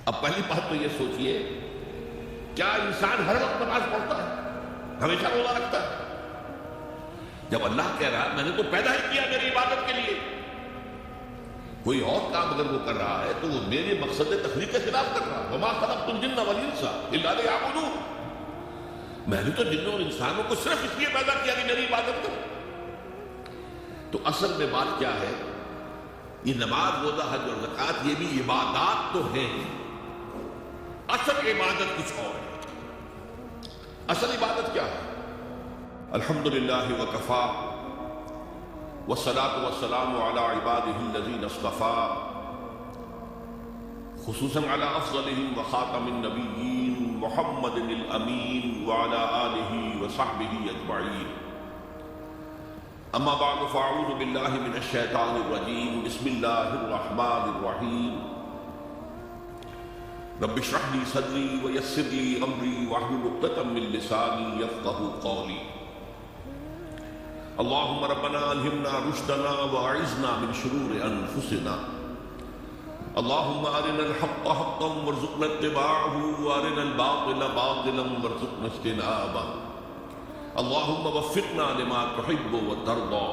اب پہلی بات تو یہ سوچئے، کیا انسان ہر وقت نماز پڑھتا ہے، ہمیشہ روزہ رکھتا ہے؟ جب اللہ کہہ رہا ہے میں نے تو پیدا ہی کیا میری عبادت کے لیے، کوئی اور کام اگر وہ کر رہا ہے تو وہ میرے مقصد تخلیق کے خلاف کر رہا ہے۔ وما خلقت الجن والانس الا لیعبدون، میں نے تو جنوں اور انسانوں کو صرف اس لیے پیدا کیا کہ میری عبادت کرو۔ تو اصل میں بات کیا ہے؟ یہ نماز، روزہ، حج اور زکوٰۃ یہ بھی عبادات تو ہیں، اصل عبادت کچھ اور ہے۔ اصل عبادت کیا ہے؟ الحمدللہ وکفا والصلاة والسلام علی عبادہ الذین اصطفیٰ، خصوصاً علی افضلہم وخاتم النبیین محمد الامین وعلی آلہ وصحبہ اجمعین۔ اما بعد فاعوذ باللہ من الشیطان الرجیم، بسم اللہ الرحمن الرحیم۔ رب اشرح لي صدری ویسر لي امری واحلل عقدۃ من لسانی یفقہوا قولی۔ اللہم ربنا الہمنا رشدنا واعذنا من شرور انفسنا، اللہم ارنا الحق حقا وارزقنا اتباعہ وارنا الباطل باطلا وارزقنا اجتنابہ، اللہم وفقنا لما تحب وترضى،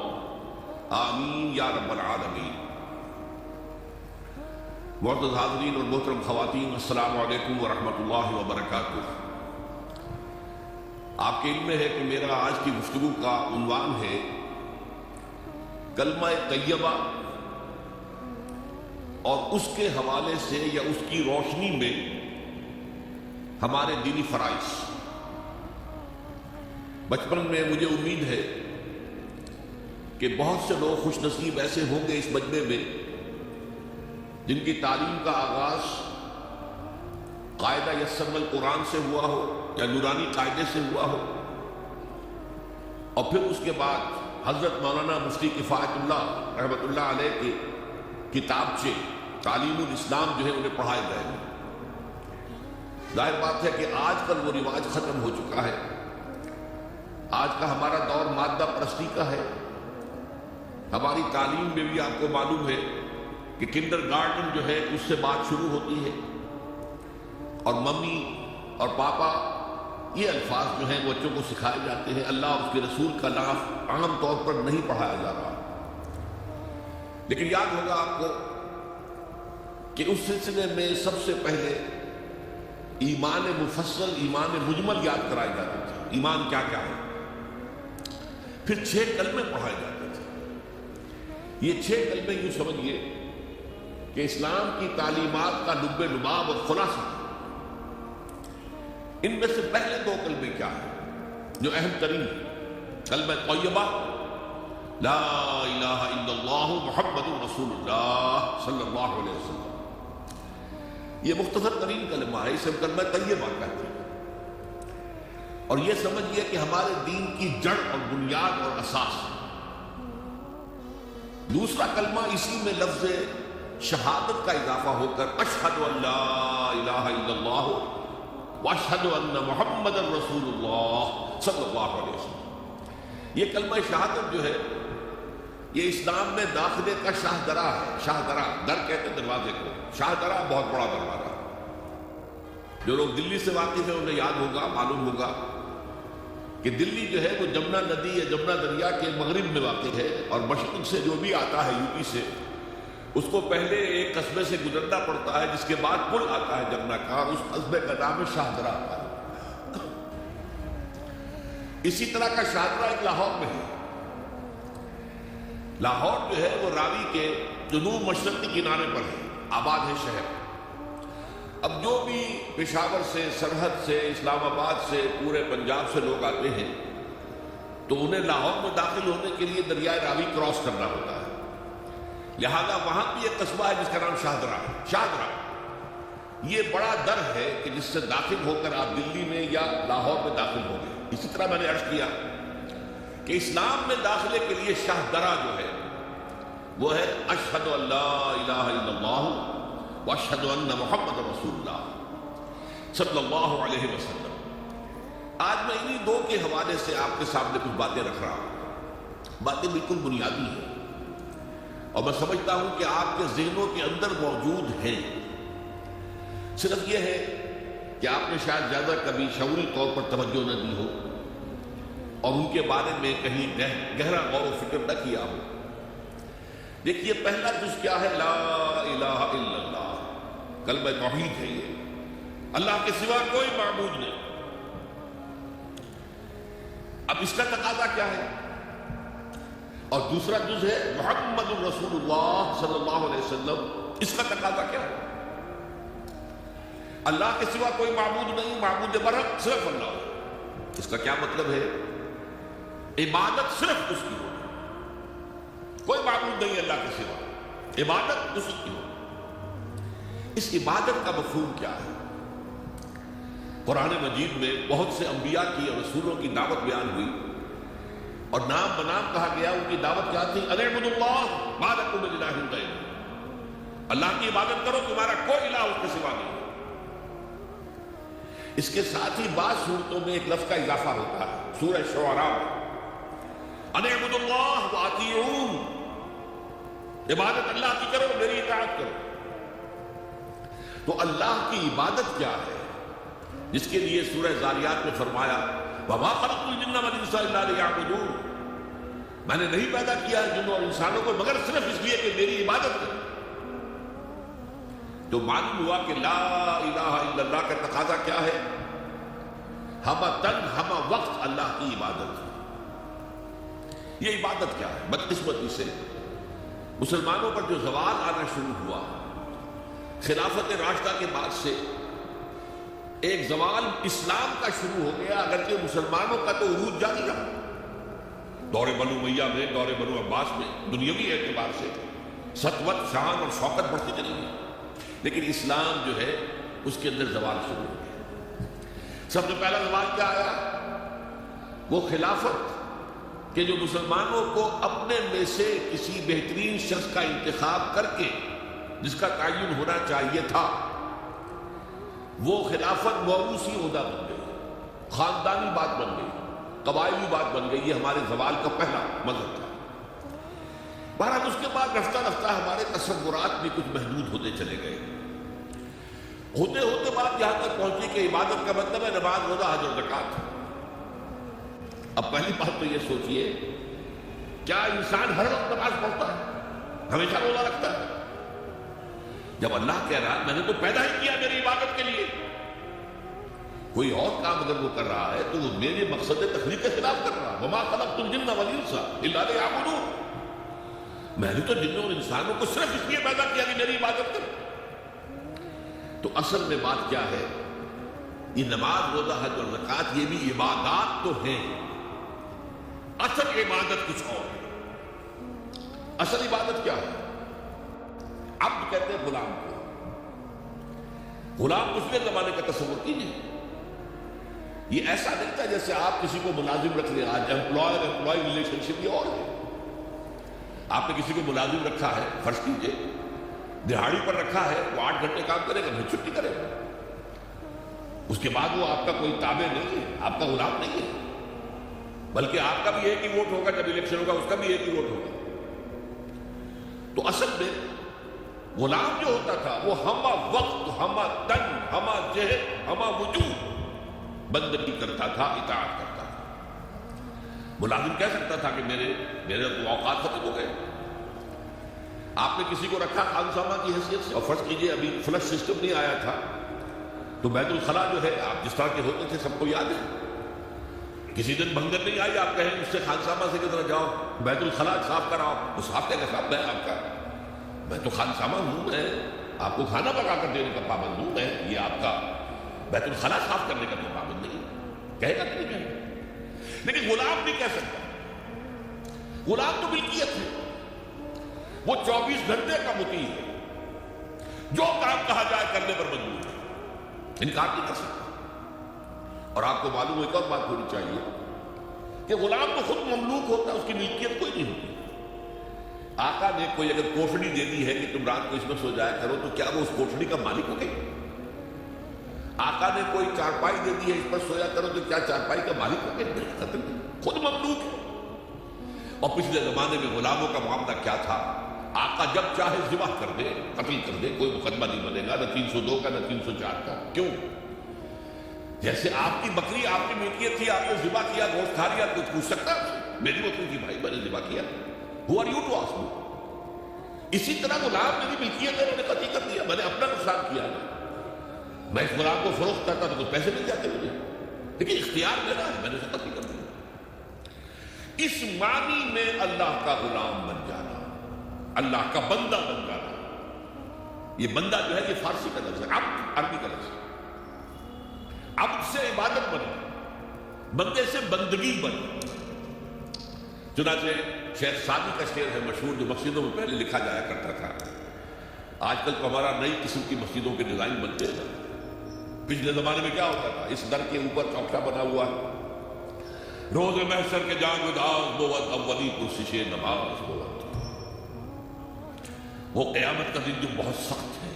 آمین یا رب العالمین۔ معزز حاضرین اور محترم خواتین، السلام علیکم ورحمۃ اللہ وبرکاتہ۔ آپ کے علم میں ہے کہ میرا آج کی گفتگو کا عنوان ہے کلمہ طیبہ، اور اس کے حوالے سے یا اس کی روشنی میں ہمارے دینی فرائض۔ بچپن میں مجھے امید ہے کہ بہت سے لوگ خوش نصیب ایسے ہوں گے اس مجمع میں جن کی تعلیم کا آغاز قاعدہ یسر القرآن سے ہوا ہو یا نورانی قاعدے سے ہوا ہو، اور پھر اس کے بعد حضرت مولانا مفتی کفایت اللہ رحمۃ اللہ علیہ کے کتابچے تعلیم الاسلام جو ہے انہیں پڑھائے گئے ہیں۔ ظاہر بات ہے کہ آج کل وہ رواج ختم ہو چکا ہے، آج کا ہمارا دور مادہ پرستی کا ہے۔ ہماری تعلیم میں بھی آپ کو معلوم ہے کہ کنڈر گارڈن جو ہے اس سے بات شروع ہوتی ہے، اور ممی اور پاپا یہ الفاظ جو ہیں بچوں کو سکھائے جاتے ہیں، اللہ اور اس کے رسول کا نام عام طور پر نہیں پڑھایا جا رہا۔ لیکن یاد ہوگا آپ کو کہ اس سلسلے میں سب سے پہلے ایمان مفصل، ایمان مجمل یاد کرائے جاتے تھے، ایمان کیا کیا ہے، پھر 6 کلمے پڑھائے جاتے تھے۔ یہ 6 کلمے یوں سمجھیے کہ اسلام کی تعلیمات کا لب لباب اور خلاصہ۔ ان میں سے پہلے 2 کلمے کیا ہیں جو اہم ترین ہیں؟ کلمہ طیبہ لا الہ الا اللہ محمد رسول اللہ صلی اللہ علیہ وسلم، یہ مختصر ترین کلمہ ہے، اسے کلمہ طیبہ کہتے ہیں، اور یہ سمجھیے کہ ہمارے دین کی جڑ اور بنیاد اور اساس ہے۔ دوسرا کلمہ اسی میں لفظ شہادت کا اضافہ ہو کر اشہد ان لا الہ الا اللہ واشہد ان محمد رسول اللہ صلی اللہ علیہ وسلم۔ یہ کلمہ شہادت جو ہے یہ اسلام میں داخلے کا شاہ درا ہے۔ شاہ درا، در کہتے ہیں دروازے کو، شاہ درا بہت بڑا دروازہ۔ جو لوگ دلی سے واقف ہیں انہیں یاد ہوگا، معلوم ہوگا کہ دلی جو ہے وہ جمنا ندی یا جمنا دریا کے مغرب میں واقع ہے، اور مشرق سے جو بھی آتا ہے یو پی سے، اس کو پہلے ایک قصبے سے گزرنا پڑتا ہے، جس کے بعد پل آتا ہے جمنا کا، اور اس قصبے کا نام ہے شاہ درا آتا ہے۔ اسی طرح کا شاہ درا ایک لاہور میں ہے۔ لاہور جو ہے وہ راوی کے جنوب مشرقی کنارے پر ہے، آباد ہے شہر۔ اب جو بھی پشاور سے، سرحد سے، اسلام آباد سے، پورے پنجاب سے لوگ آتے ہیں تو انہیں لاہور میں داخل ہونے کے لیے دریائے راوی کراس کرنا ہوتا ہے، لہذا وہاں بھی ایک قصبہ ہے جس کا نام شاہ درا ہے۔ شاہ درا یہ بڑا در ہے کہ جس سے داخل ہو کر آپ دلی میں یا لاہور میں داخل ہو گئے۔ اسی طرح میں نے عرض کیا کہ اسلام میں داخلے کے لیے شاہ درا جو ہے وہ ہے اشہد ان لا الہ الا اللہ واشہد ان محمد رسول اللہ صلی اللہ علیہ وسلم۔ آج میں انہی 2 کے حوالے سے آپ کے سامنے کچھ باتیں رکھ رہا ہوں، باتیں بالکل بنیادی ہیں، اور میں سمجھتا ہوں کہ آپ کے ذہنوں کے اندر موجود ہیں۔ صرف یہ ہے کہ آپ نے شاید زیادہ کبھی شعوری طور پر توجہ نہ دی ہو اور ان کے بارے میں کہیں گہرا غور و فکر نہ کیا ہو۔ دیکھیے پہلا جز کیا ہے؟ لا الہ الا اللہ، کلمہ توحید ہے یہ، اللہ کے سوا کوئی معبود نہیں۔ اب اس کا تقاضا کیا ہے؟ اور دوسرا جز ہے محمد الرسول اللہ صلی اللہ علیہ وسلم، اس کا تقاضا کیا ہے؟ اللہ کے سوا کوئی معبود نہیں، معبود برحق صرف اللہ۔ اس کا کیا مطلب ہے؟ عبادت صرف اس کی ہو، کوئی معبود نہیں اللہ کے سوا، عبادت اس کی ہو۔ اس عبادت کا مفہوم کیا ہے؟ قرآن مجید میں بہت سے انبیاء کی اور رسولوں کی دعوت بیان ہوئی اور نام بنام کہا گیا، ان کی دعوت کیا تھی؟ ان اعبدوا اللہ ما لکم من الہ غیرہ، اللہ کی عبادت کرو، تمہارا کوئی الہ اس کے سوا نہیں۔ اس کے ساتھ ہی بعض صورتوں میں ایک لفظ کا اضافہ ہوتا ہے، سورہ شعراء میں ان اعبدوا اللہ واطیعون، عبادت اللہ کی کرو، میری اطاعت کرو۔ تو اللہ کی عبادت کیا ہے؟ جس کے لیے سورہ ذاریات میں فرمایا وَمَا خَلَقْتُ الْجِنَّ وَالْإِنسَ إِلَّا لِيَعْبُدُونِ، میں نے نہیں پیدا کیا ہے جنوں اور انسانوں کو مگر صرف اس لیے کہ میری عبادت کریں۔ تو معلوم ہوا کہ لا الہ الا اللہ کا تقاضا کیا ہے؟ ہمہ تن ہمہ وقت اللہ کی عبادت۔ یہ عبادت کیا ہے؟ بدقسمتی سے مسلمانوں پر جو زوال آنا شروع ہوا خلافت راشدہ کے بعد سے، ایک زوال اسلام کا شروع ہو گیا، اگرچہ مسلمانوں کا تو عروج جاری رہا۔ دور بنو امیہ میں، دور بنو عباس میں دنیاوی اعتبار سے سطوت، شان اور شوکت بڑھتی چلی گئی، لیکن اسلام جو ہے اس کے اندر زوال شروع ہو گیا۔ سب سے پہلا زوال کیا آیا؟ وہ خلافت کہ جو مسلمانوں کو اپنے میں سے کسی بہترین شخص کا انتخاب کر کے جس کا تعین ہونا چاہیے تھا، وہ خلافت موروثی عہدہ بن گئی، خاندانی بات بن گئی، قبائلی بات بن گئی۔ یہ ہمارے زوال کا پہلا مظہر تھا۔ بہرحال اس کے بعد رفتہ رفتہ ہمارے تصورات بھی کچھ محدود ہوتے چلے گئے، ہوتے ہوتے بات یہاں تک پہنچی کہ عبادت کا مطلب ہے نماز، روزہ، حج اور زکوٰۃ۔ اب پہلی بات تو یہ سوچئے، کیا انسان ہر وقت نماز پڑھتا ہے، ہمیشہ روزہ رکھتا ہے؟ جب اللہ کہہ رہا ہے میں نے تو پیدا ہی کیا میری عبادت کے لیے، کوئی اور کام اگر وہ کر رہا ہے تو وہ میرے مقصد تخلیق کے خلاف کر رہا ہے۔ وَمَا خَلَقْتُ الْجِنَّ وَالْإِنسَ إِلَّا لِيَعْبُدُونِ، میں نے تو جنوں اور انسانوں کو صرف اس لیے پیدا کیا کہ میری عبادت کریں۔ تو اصل میں بات کیا ہے؟ یہ نماز، روزہ، حج اور زکوٰۃ یہ بھی عبادات تو ہیں، اصل عبادت کچھ اور ہے۔ اصل عبادت کیا ہے؟ عبد کہتے ہیں غلام کو۔ غلام پچھلے زمانے کا تصور کیجیے، یہ ایسا نہیں تھا جیسے آپ کسی کو ملازم رکھ لیں۔ آج امپلائی ریلیشن شپ یہ اور ہے۔ آپ نے کسی کو ملازم رکھا ہے، فرض کیجیے دہاڑی پر رکھا ہے، وہ 8 گھنٹے کام کرے گا، پھر چھٹی کرے گا، اس کے بعد وہ آپ کا کوئی تابع نہیں ہے، آپ کا غلام نہیں ہے، بلکہ آپ کا بھی ایک ہی ووٹ ہوگا، جب الیکشن ہوگا اس کا بھی ایک ہی ووٹ ہوگا۔ تو اصل میں غلام جو ہوتا تھا وہ ہمہ وقت، ہمہ تن، ہمہ جہد، ہمہ وجود بندگی کرتا تھا، اطاعت کرتا تھا۔ ملازم کہہ سکتا تھا کہ میرے تو اوقات ختم ہو گئے۔ آپ نے کسی کو رکھا خانسامہ کی حیثیت سے، اور فرض کیجئے ابھی فلش سسٹم نہیں آیا تھا تو بیت الخلاء جو ہے آپ جس طرح کے ہوتے تھے سب کو یاد ہے، کسی دن بھنگر نہیں آئی، آپ کہیں اس سے خانسامہ سے کدھر جاؤ بیت الخلاء صاف کراؤ، وہ صاف کہہ کے صاحب میں آپ کا میں تو خانسامہ ہوں، میں آپ کو کھانا پکا کر دینے کا پابند ہوں، میں یہ آپ کا بیت الخلاء صاف کرنے کا تو پابند نہیں، کہے گا کہ نہیں کہے گا؟ لیکن غلام نہیں کہہ سکتا۔ غلام تو ملکیت ہے، وہ 24 گھنٹے کا مطیع ہے، جو کام کہا جائے کرنے پر مجبور ہے، انکار نہیں کر سکتا۔ اور آپ کو معلوم ایک اور بات ہونی چاہیے کہ غلام تو خود مملوک ہوتا ہے، اس کی ملکیت کوئی نہیں ہوتی۔ آقا نے کوئی اگر کوٹڑی دے دی ہے کہ تم رات کو اس میں سو جایا کرو تو کیا وہ اس کوٹڑی کا مالک ہو گئی؟ آقا نے کوئی چارپائی دے دی ہے اس پر سویا کرو تو کیا چارپائی کا مالک ہو گئے؟ خود مملوک ہے۔ اور پچھلے زمانے میں غلاموں کا معاملہ کیا تھا؟ آقا جب چاہے ذبح کر دے، قتل کر دے، کوئی مقدمہ نہیں بنے گا، نہ 302 کا نہ 304 کا۔ کیوں؟ جیسے آپ کی بکری آپ کی ملکیت تھی، آپ نے ذبح کیا، گوشت کھا لیا، کچھ پوچھ سکتا ہے آپ سے؟ میری بکری تھی بھائی، میں نے ذبح کیا، Who are you to ask me؟ اسی طرح غلام میری ملکیت ہے، میں نے قتل کر دیا، میں نے اپنا نقصان کیا ہے، میں اس غلام کو فروخت کرتا تو کچھ پیسے مل جاتے مجھے، لیکن اختیار میرا ہے، میں نے اسے قتل کر دیا۔ اس معنی میں اللہ کا غلام بن جانا، اللہ کا بندہ بن جانا۔ یہ بندہ جو ہے یہ فارسی کا لفظ ہے، عبد عربی کا لفظ ہے۔ عبد سے عبادت بن، بندے سے بندگی بن۔ چنانچہ شیخ سعدی کا شعر ہے مشہور، جو مسجدوں میں پہلے لکھا جایا کرتا تھا۔ آج کل تو ہمارا نئی قسم کی مسجدوں کے ڈیزائن بنتے ہیں۔ پچھلے زمانے میں کیا ہوتا تھا؟ اس در کے اوپر چوکٹا بنا ہوا ہے، روز محشر کے جان گداز بوت اولی پرسش نماز بوت۔ وہ قیامت کا دن جو بہت سخت ہے،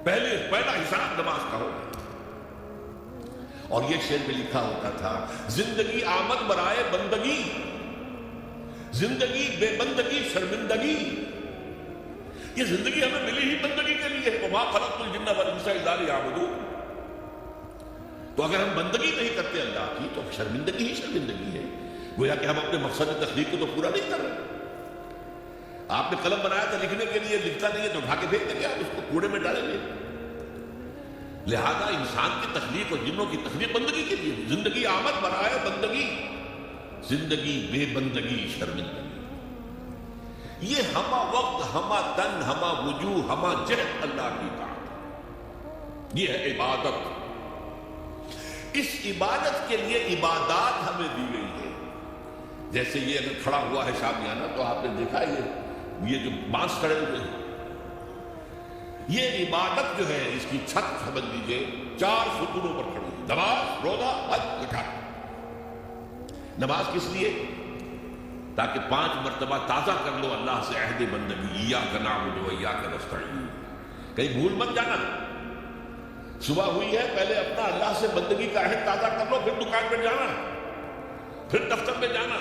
پہلا حساب نماز کا ہوگا۔ اور یہ شعر میں لکھا ہوتا تھا، زندگی آمد برائے بندگی، زندگی بے بندگی شرمندگی۔ یہ زندگی ہمیں ملی ہی بندگی کے لیے، وما خلقت الجن والانس الا لیعبدون۔ تو اگر ہم بندگی نہیں کرتے اللہ کی تو شرمندگی ہی شرمندگی ہے، گویا کہ ہم اپنے مقصد تخلیق کو تو پورا نہیں کر رہے۔ آپ نے قلم بنایا تھا لکھنے کے لیے، لکھتا نہیں ہے تو اٹھا کے پھینک دیں گے، آپ اس کو کوڑے میں ڈالیں گے۔ لہذا انسان کی تخلیق اور جنوں کی تخلیق بندگی کے لیے، زندگی آمد برائے بندگی، زندگی بے بندگی شرمندگی۔ یہ ہما وقت، ہما تن، ہما وجوہ، ہما جہد اللہ کی بات، یہ ہے عبادت۔ اس عبادت کے لیے عبادات ہمیں دی گئی ہے۔ جیسے یہ اگر کھڑا ہوا ہے شامیانہ تو آپ نے دیکھا یہ جو بانس کھڑے ہوئے ہیں، یہ عبادت جو ہے اس کی چھت سمجھ لیجیے 4 ستونوں پر کھڑی ہے، نماز، روزہ، حج، زکات۔ نماز کس لیے؟ تاکہ 5 مرتبہ تازہ کر لو اللہ سے عہد بندگی، ایاک نعبد و ایاک نستعین۔ کہیں بھول مت جانا، صبح ہوئی ہے پہلے اپنا اللہ سے بندگی کا عہد تازہ کر لو، پھر دکان پہ جانا، پھر دفتر میں جانا،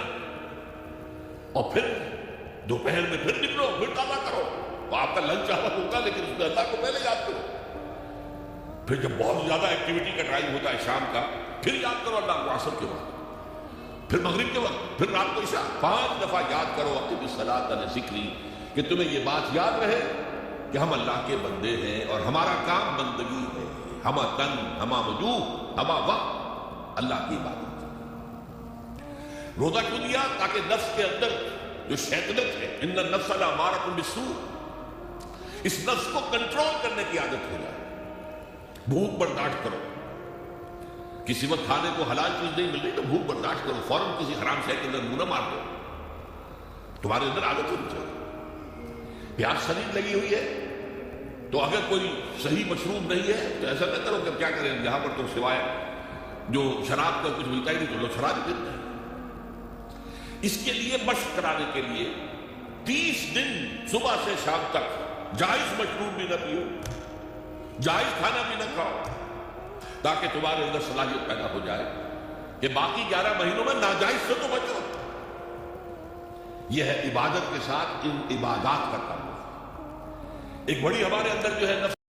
اور پھر دوپہر میں پھر نکلو، پھر تازہ کرو۔ تو آپ کا لنچ آور ہوگا لیکن اس میں اللہ کو پہلے یاد کرو۔ پھر جب بہت زیادہ ایکٹیویٹی کا ٹائم ہوتا ہے شام کا، پھر یاد کرو اللہ کو عصر کے وقت، پھر مغرب کے وقت، پھر رات کو عشاء۔ 5 دفعہ یاد کرو اقم الصلاۃ لذکری، کہ تمہیں یہ بات یاد رہے کہ ہم اللہ کے بندے ہیں اور ہمارا کام بندگی ہے، ہما تن، ہما وجوہ، ہما وقت اللہ کی عبادت۔ روزہ کیوں دیا؟ تاکہ نفس کے اندر جو شیطنت ہے، ان النفس لامارۃ بالسوء، اس نفس کو کنٹرول کرنے کی عادت ہو جائے۔ بھوک برداشت کرو، کسی وقت کھانے کو حلال چیز نہیں مل رہی تو بھوک برداشت کرو، فوراً کسی حرام شے کے اندر منہ نہ مار دو، تمہارے اندر عادت ہونی چاہیے۔ پیاس شدید لگی ہوئی ہے تو اگر کوئی صحیح مشروب نہیں ہے تو ایسا نہ کرو کہ کیا کریں، یہاں پر تو سوائے جو شراب کا کچھ ملتا ہی نہیں تو لوگ شراب ہی پیتے ہیں۔ اس کے لیے مشق کرانے کے لیے 30 دن صبح سے شام تک جائز مشروب بھی نہ پیو، جائز کھانا بھی نہ کھاؤ، تاکہ تمہارے اندر صلاحیت پیدا ہو جائے کہ باقی 11 مہینوں میں ناجائز سے تو بچو۔ یہ ہے عبادت کے ساتھ ان عبادات کا تعلق۔ ایک بڑی ہمارے اندر جو ہے نفس